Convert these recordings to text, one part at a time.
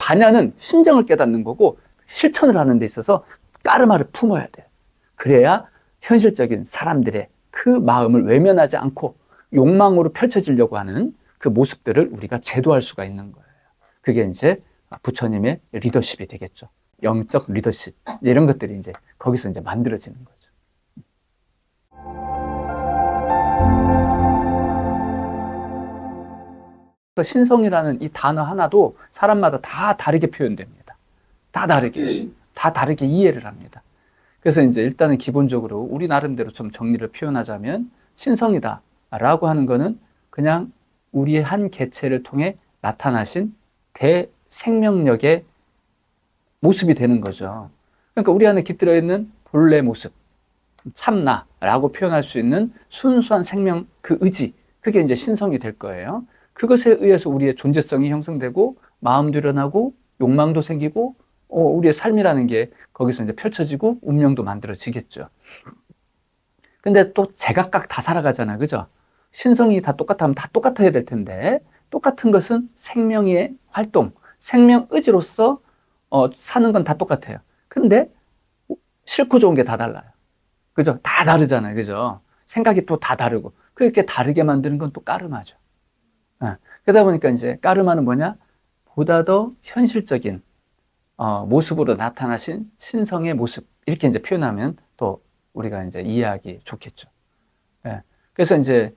반야는 심정을 깨닫는 거고 실천을 하는 데 있어서 까르마를 품어야 돼요. 그래야 현실적인 사람들의 그 마음을 외면하지 않고 욕망으로 펼쳐지려고 하는 그 모습들을 우리가 제도할 수가 있는 거예요. 그게 이제 부처님의 리더십이 되겠죠. 영적 리더십. 이런 것들이 이제 거기서 이제 만들어지는 거죠. 신성이라는 이 단어 하나도 사람마다 다 다르게 표현됩니다. 다 다르게 이해를 합니다. 그래서 이제 일단은 기본적으로 우리 나름대로 좀 정리를 표현하자면 신성이다 라고 하는 거는 그냥 우리의 한 개체를 통해 나타나신 대생명력의 모습이 되는 거죠. 그러니까 우리 안에 깃들어 있는 본래 모습, 참나라고 표현할 수 있는 순수한 생명, 그 의지, 그게 이제 신성이 될 거예요. 그것에 의해서 우리의 존재성이 형성되고 마음도 일어나고 욕망도 생기고 우리의 삶이라는 게 거기서 이제 펼쳐지고 운명도 만들어지겠죠. 근데 또 제각각 다 살아가잖아요. 그죠? 신성이 다 똑같으면 다 똑같아야 될 텐데 똑같은 것은 생명의 활동, 생명 의지로서 사는 건 다 똑같아요. 근데 싫고 좋은 게 다 달라요. 그죠? 다 다르잖아요. 그죠? 생각이 또 다 다르고 그렇게 다르게 만드는 건 또 까르마죠. 그러다 보니까 이제 까르마는 뭐냐? 보다 더 현실적인 모습으로 나타나신 신성의 모습 이렇게 이제 표현하면 또 우리가 이제 이해하기 좋겠죠. 그래서 이제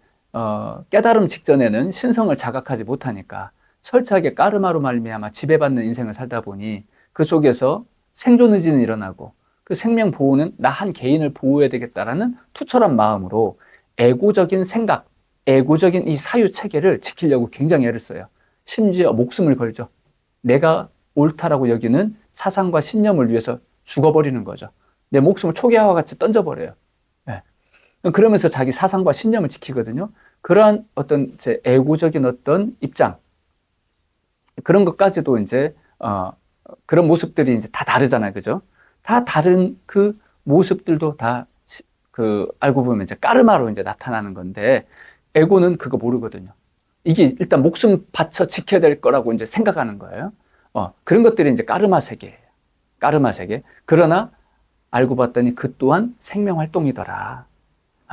깨달음 직전에는 신성을 자각하지 못하니까 철저하게 까르마로 말미암아 지배받는 인생을 살다 보니 그 속에서 생존 의지는 일어나고 그 생명 보호는 나 한 개인을 보호해야 되겠다라는 투철한 마음으로 에고적인 생각, 에고적인 이 사유 체계를 지키려고 굉장히 애를 써요. 심지어 목숨을 걸죠. 내가 옳다라고 여기는 사상과 신념을 위해서 죽어버리는 거죠. 내 목숨을 초기화와 같이 던져버려요. 그러면서 자기 사상과 신념을 지키거든요. 그러한 어떤 제 에고적인 어떤 입장, 그런 것까지도 이제 그런 모습들이 이제 다 다르잖아요, 그죠? 다 다른 그 모습들도 다 알고 보면 이제 까르마로 이제 나타나는 건데 에고는 그거 모르거든요. 이게 일단 목숨 바쳐 지켜야 될 거라고 이제 생각하는 거예요. 그런 것들이 이제 까르마 세계예요. 까르마 세계. 그러나 알고 봤더니 그 또한 생명 활동이더라.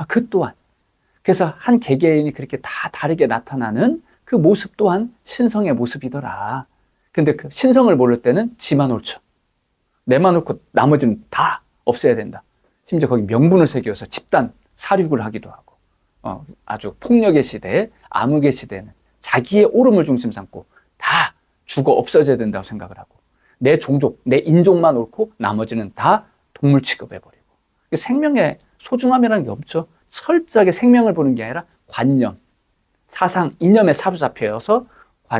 그 또한. 그래서 한 개개인이 그렇게 다 다르게 나타나는 그 모습 또한 신성의 모습이더라. 근데 그 신성을 모를 때는 지만 옳죠. 내만 옳고 나머지는 다 없애야 된다. 심지어 거기 명분을 새겨서 집단 사륙을 하기도 하고. 아주 폭력의 시대에, 암흑의 시대에는 자기의 옳음을 중심 삼고 다 죽어 없어져야 된다고 생각을 하고 내 종족, 내 인종만 옳고 나머지는 다 동물 취급해버리고 생명의 소중함이라는 게 없죠. 철저하게 생명을 보는 게 아니라 관념, 사상, 이념에 사로잡혀서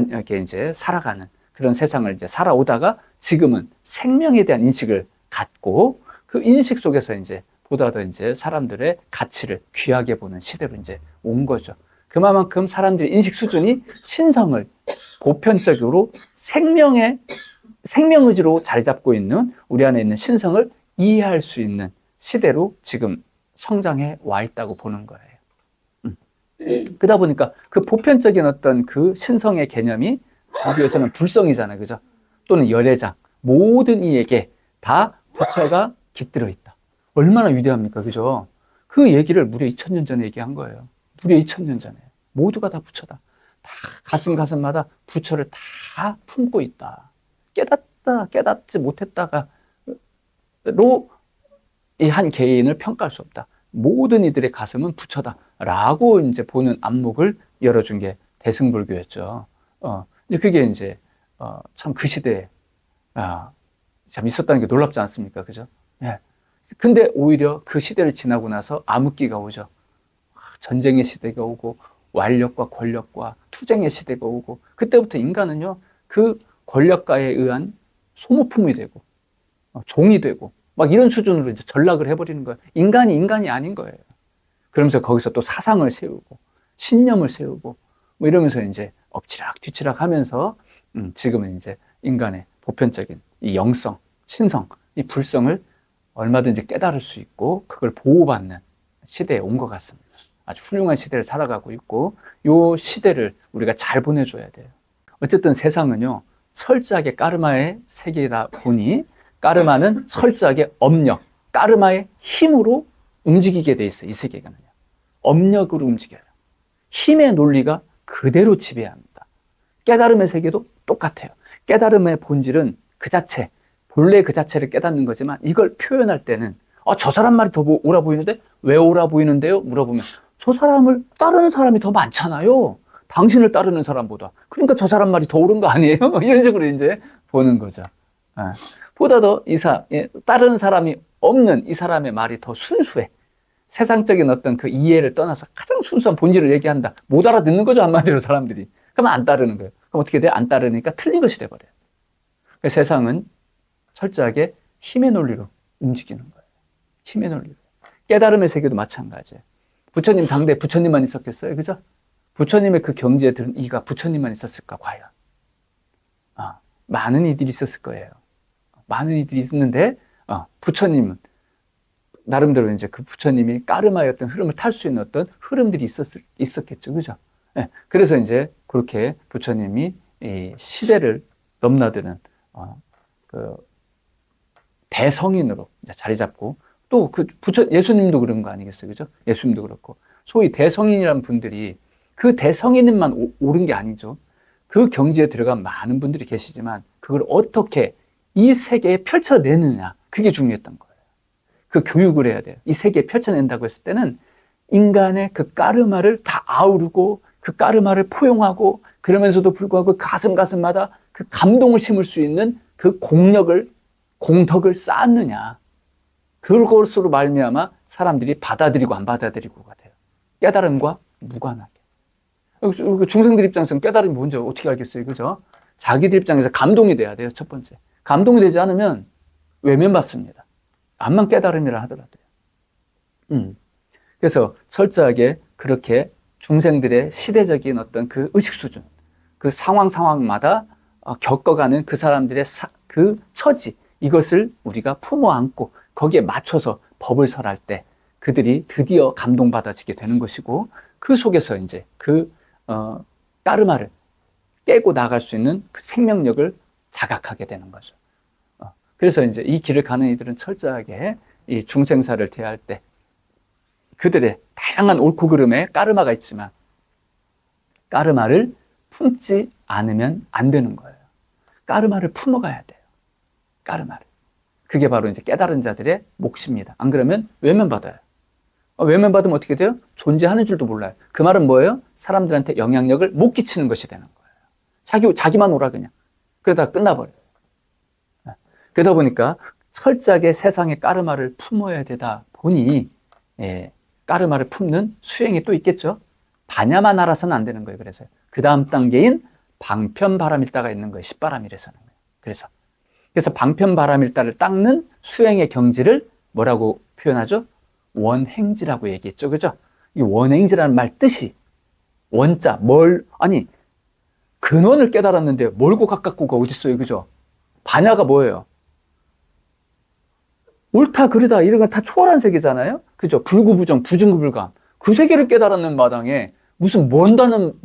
이렇게 이제 살아가는 그런 세상을 이제 살아오다가 지금은 생명에 대한 인식을 갖고 그 인식 속에서 이제 보다 더 이제 사람들의 가치를 귀하게 보는 시대로 이제 온 거죠. 그만큼 사람들의 인식 수준이 신성을 보편적으로 생명의지로 자리 잡고 있는 우리 안에 있는 신성을 이해할 수 있는 시대로 지금 성장해 와 있다고 보는 거예요. 그러다 보니까 그 보편적인 어떤 그 신성의 개념이 거기에서는 불성이잖아요. 그죠? 또는 열애장. 모든 이에게 다 부처가 깃들어 있다. 얼마나 위대합니까? 그죠? 그 얘기를 무려 2000년 전에 얘기한 거예요. 무려 2000년 전에. 모두가 다 부처다. 다 가슴마다 부처를 다 품고 있다. 깨닫지 못했다가 이 한 개인을 평가할 수 없다. 모든 이들의 가슴은 부처다. 라고 이제 보는 안목을 열어준 게 대승불교였죠. 그게 이제, 참 그 시대에, 참 있었다는 게 놀랍지 않습니까? 그죠? 예. 근데 오히려 그 시대를 지나고 나서 암흑기가 오죠. 전쟁의 시대가 오고, 완력과 권력과 투쟁의 시대가 오고, 그때부터 인간은요, 그 권력가에 의한 소모품이 되고, 종이 되고, 막 이런 수준으로 이제 전락을 해버리는 거예요. 인간이 아닌 거예요. 그러면서 거기서 또 사상을 세우고, 신념을 세우고, 뭐 이러면서 이제 엎치락 뒤치락 하면서, 지금은 이제 인간의 보편적인 이 영성, 신성, 이 불성을 얼마든지 깨달을 수 있고, 그걸 보호받는 시대에 온 것 같습니다. 아주 훌륭한 시대를 살아가고 있고, 이 시대를 우리가 잘 보내줘야 돼요. 어쨌든 세상은요, 철저하게 까르마의 세계이다 보니 까르마는 철저하게 업력, 까르마의 힘으로 움직이게 돼 있어요. 이 세계관은요. 업력으로 움직여요. 힘의 논리가 그대로 지배합니다. 깨달음의 세계도 똑같아요. 깨달음의 본질은 그 자체, 본래 그 자체를 깨닫는 거지만 이걸 표현할 때는 저 사람 말이 더 옳아 보이는데 왜 옳아 보이는데요? 물어보면 저 사람을 따르는 사람이 더 많잖아요. 당신을 따르는 사람보다. 그러니까 저 사람 말이 더 옳은 거 아니에요? 이런 식으로 이제 보는 거죠. 보다 더 따르는 사람이 없는 이 사람의 말이 더 순수해. 세상적인 어떤 그 이해를 떠나서 가장 순수한 본질을 얘기한다. 못 알아듣는 거죠, 한마디로 사람들이. 그러면 안 따르는 거예요. 그럼 어떻게 돼? 안 따르니까 틀린 것이 돼버려요. 세상은 철저하게 힘의 논리로 움직이는 거예요. 힘의 논리로. 깨달음의 세계도 마찬가지예요. 부처님 당대 부처님만 있었겠어요? 그죠? 부처님의 그 경지에 들은 이가 부처님만 있었을까, 과연? 많은 이들이 있었을 거예요. 많은 이들이 있는데, 부처님은, 나름대로 이제 그 부처님이 까르마의 어떤 흐름을 탈 수 있는 어떤 흐름들이 있었겠죠. 그죠? 네. 그래서 이제 그렇게 부처님이 이 시대를 넘나드는, 그, 대성인으로 자리 잡고, 또 그 예수님도 그런 거 아니겠어요? 그죠? 예수님도 그렇고. 소위 대성인이라는 분들이 그 대성인만 옳은 게 아니죠. 그 경지에 들어간 많은 분들이 계시지만 그걸 어떻게 이 세계에 펼쳐내느냐, 그게 중요했던 거예요. 그 교육을 해야 돼요. 이 세계에 펼쳐낸다고 했을 때는 인간의 그 까르마를 다 아우르고 그 까르마를 포용하고 그러면서도 불구하고 가슴마다 그 감동을 심을 수 있는 그 공덕을 쌓느냐. 그것으로 말미암아 사람들이 받아들이고 안 받아들이고가 돼요. 깨달음과 무관하게. 중생들 입장에서는 깨달음이 뭔지 어떻게 알겠어요? 그죠? 자기들 입장에서 감동이 돼야 돼요. 첫 번째. 감동이 되지 않으면 외면받습니다. 암만 깨달음이라 하더라도요. 그래서 철저하게 그렇게 중생들의 시대적인 어떤 그 의식 수준, 그 상황마다 겪어가는 그 사람들의 그 처지, 이것을 우리가 품어 안고 거기에 맞춰서 법을 설할 때 그들이 드디어 감동받아지게 되는 것이고 그 속에서 이제 까르마를 깨고 나갈 수 있는 그 생명력을 자각하게 되는 거죠. 그래서 이제 이 길을 가는 이들은 철저하게 이 중생사를 대할 때 그들의 다양한 옳고 그름에 까르마가 있지만 까르마를 품지 않으면 안 되는 거예요. 까르마를 품어가야 돼요. 까르마를. 그게 바로 이제 깨달은 자들의 몫입니다. 안 그러면 외면받아요. 외면받으면 어떻게 돼요? 존재하는 줄도 몰라요. 그 말은 뭐예요? 사람들한테 영향력을 못 끼치는 것이 되는 거예요. 자기만 오라 그냥. 그러다가 끝나버려요. 그러다 보니까 철저하게 세상의 까르마를 품어야 되다 보니 까르마를 품는 수행이 또 있겠죠. 반야만 알아서는 안 되는 거예요. 그래서 그 다음 단계인 방편바람일다가 있는 거예요. 십바람이라서는. 그래서 방편바람일다를 닦는 수행의 경지를 뭐라고 표현하죠? 원행지라고 얘기했죠. 그죠? 이 원행지라는 말 뜻이 원자, 근원을 깨달았는데 멀고 가깝고가 어디 있어요. 그죠? 반야가 뭐예요? 옳다, 그르다, 이런 건 다 초월한 세계잖아요? 그죠? 불구부정, 부증구불감. 그 세계를 깨달았는 마당에 무슨 멀다는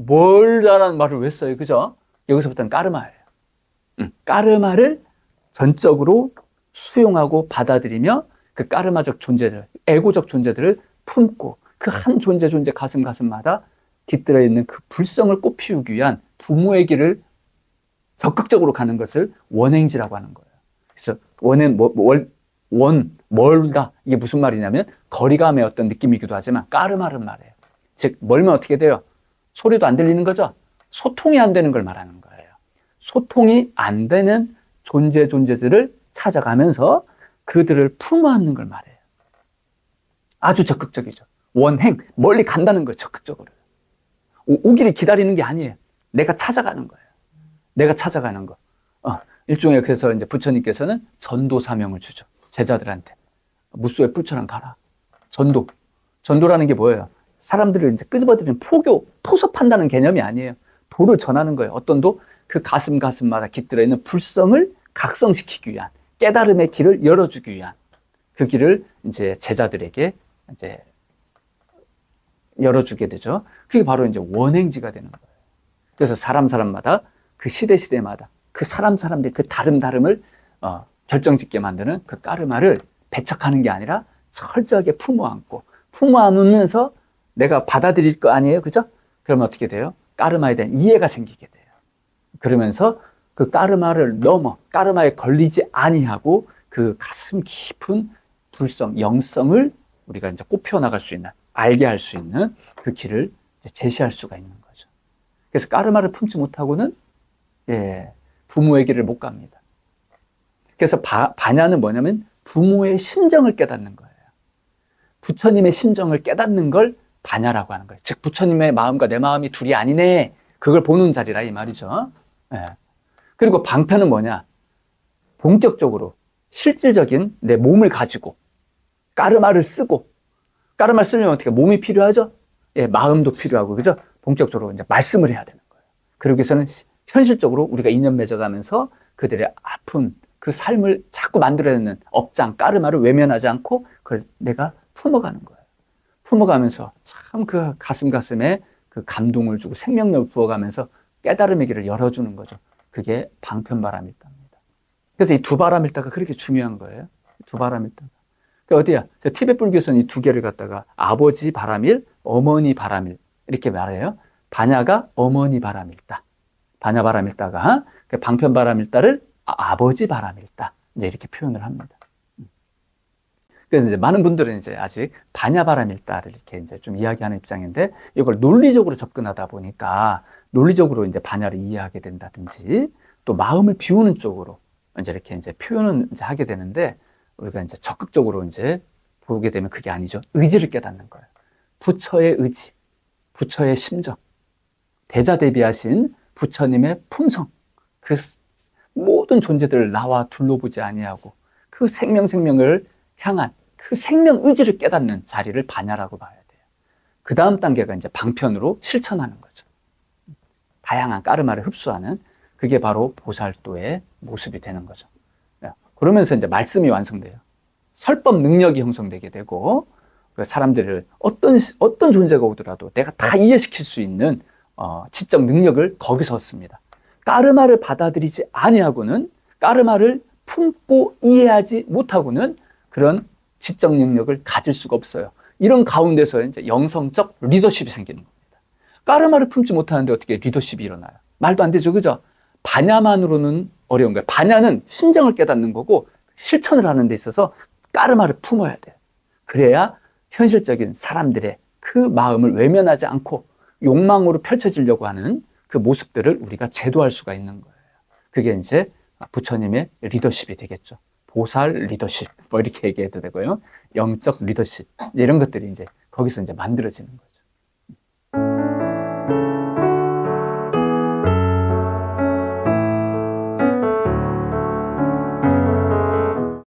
말을 왜 써요? 그죠? 여기서부터는 까르마예요. 까르마를 전적으로 수용하고 받아들이며 그 까르마적 존재들, 에고적 존재들을 품고 그 한 존재 가슴마다 깃들어 있는 그 불성을 꽃피우기 위한 부모의 길을 적극적으로 가는 것을 원행지라고 하는 거예요. 그래서 멀다. 이게 무슨 말이냐면 거리감의 어떤 느낌이기도 하지만 까르마를 말해요. 즉, 멀면 어떻게 돼요? 소리도 안 들리는 거죠? 소통이 안 되는 걸 말하는 거예요. 소통이 안 되는 존재들을 찾아가면서 그들을 품어 안는 걸 말해요. 아주 적극적이죠. 원행, 멀리 간다는 거예요. 적극적으로. 오기를 기다리는 게 아니에요. 내가 찾아가는 거예요. 내가 찾아가는 거. 일종의 그래서 이제 부처님께서는 전도 사명을 주죠. 제자들한테. 무소에 뿔처럼 가라. 전도라는 게 뭐예요? 사람들을 이제 끄집어들이는 포섭한다는 개념이 아니에요. 도를 전하는 거예요. 어떤 도? 그 가슴마다 깃들어 있는 불성을 각성시키기 위한, 깨달음의 길을 열어주기 위한 그 길을 이제 제자들에게 이제 열어주게 되죠. 그게 바로 이제 원행지가 되는 거예요. 그래서 사람마다 그 시대마다 그 사람들이 그 다름을 결정짓게 만드는 그 까르마를 배척하는 게 아니라 철저하게 품어 안으면서 내가 받아들일 거 아니에요, 그죠? 그러면 어떻게 돼요? 까르마에 대한 이해가 생기게 돼요. 그러면서 그 까르마를 넘어 까르마에 걸리지 아니하고 그 가슴 깊은 불성, 영성을 우리가 이제 꽃피워 나갈 수 있는, 알게 할 수 있는 그 길을 이제 제시할 수가 있는 거죠. 그래서 까르마를 품지 못하고는 부모의 길을 못 갑니다. 그래서 반야는 뭐냐면 부모의 심정을 깨닫는 거예요. 부처님의 심정을 깨닫는 걸 반야라고 하는 거예요. 즉 부처님의 마음과 내 마음이 둘이 아니네, 그걸 보는 자리라 이 말이죠. 그리고 방편은 뭐냐? 본격적으로 실질적인 내 몸을 가지고 까르마를 쓰고, 까르마를 쓰려면 어떻게 몸이 필요하죠? 마음도 필요하고, 그죠? 본격적으로 이제 말씀을 해야 되는 거예요. 그러기 위해서는 현실적으로 우리가 인연 맺어가면서 그들의 아픈 그 삶을 자꾸 만들어내는 업장, 까르마를 외면하지 않고 그걸 내가 품어가는 거예요. 품어가면서 참 그 가슴에 그 감동을 주고 생명력을 부어가면서 깨달음의 길을 열어주는 거죠. 그게 방편바라밀다입니다. 그래서 이 두 바라밀다가 그렇게 중요한 거예요. 두 바라밀다가. 어디야? 티베트 불교에서는 이 두 개를 갖다가 아버지 바라밀, 어머니 바라밀 이렇게 말해요. 반야가 어머니 바라밀다. 반야 바라밀다가 방편 바라밀다를 아버지 바라밀다. 이제 이렇게 표현을 합니다. 그래서 이제 많은 분들은 이제 아직 반야 바라밀다를 이렇게 이제 좀 이야기하는 입장인데, 이걸 논리적으로 접근하다 보니까 논리적으로 이제 반야를 이해하게 된다든지, 또 마음을 비우는 쪽으로 이제 이렇게 이제 표현은 이제 하게 되는데, 우리가 이제 적극적으로 이제 보게 되면 그게 아니죠. 의지를 깨닫는 거예요. 부처의 의지, 부처의 심정, 대자대비하신 부처님의 품성, 그 모든 존재들을 나와 둘러보지 아니하고 그 생명을 향한 그 생명 의지를 깨닫는 자리를 반야라고 봐야 돼요. 그 다음 단계가 이제 방편으로 실천하는 거죠. 다양한 까르마를 흡수하는, 그게 바로 보살도의 모습이 되는 거죠. 그러면서 이제 말씀이 완성돼요. 설법 능력이 형성되게 되고, 사람들을 어떤 존재가 오더라도 내가 다 이해시킬 수 있는 지적 능력을 거기서 얻습니다. 까르마를 받아들이지 아니하고는, 까르마를 품고 이해하지 못하고는 그런 지적 능력을 가질 수가 없어요. 이런 가운데서 이제 영성적 리더십이 생기는 겁니다. 까르마를 품지 못하는데 어떻게 리더십이 일어나요? 말도 안 되죠, 그죠? 반야만으로는 어려운 거예요. 반야는 심정을 깨닫는 거고, 실천을 하는 데 있어서 까르마를 품어야 돼요. 그래야 현실적인 사람들의 그 마음을 외면하지 않고 욕망으로 펼쳐지려고 하는 그 모습들을 우리가 제도할 수가 있는 거예요. 그게 이제 부처님의 리더십이 되겠죠. 보살 리더십, 뭐 이렇게 얘기해도 되고요. 영적 리더십, 이런 것들이 이제 거기서 이제 만들어지는 거죠.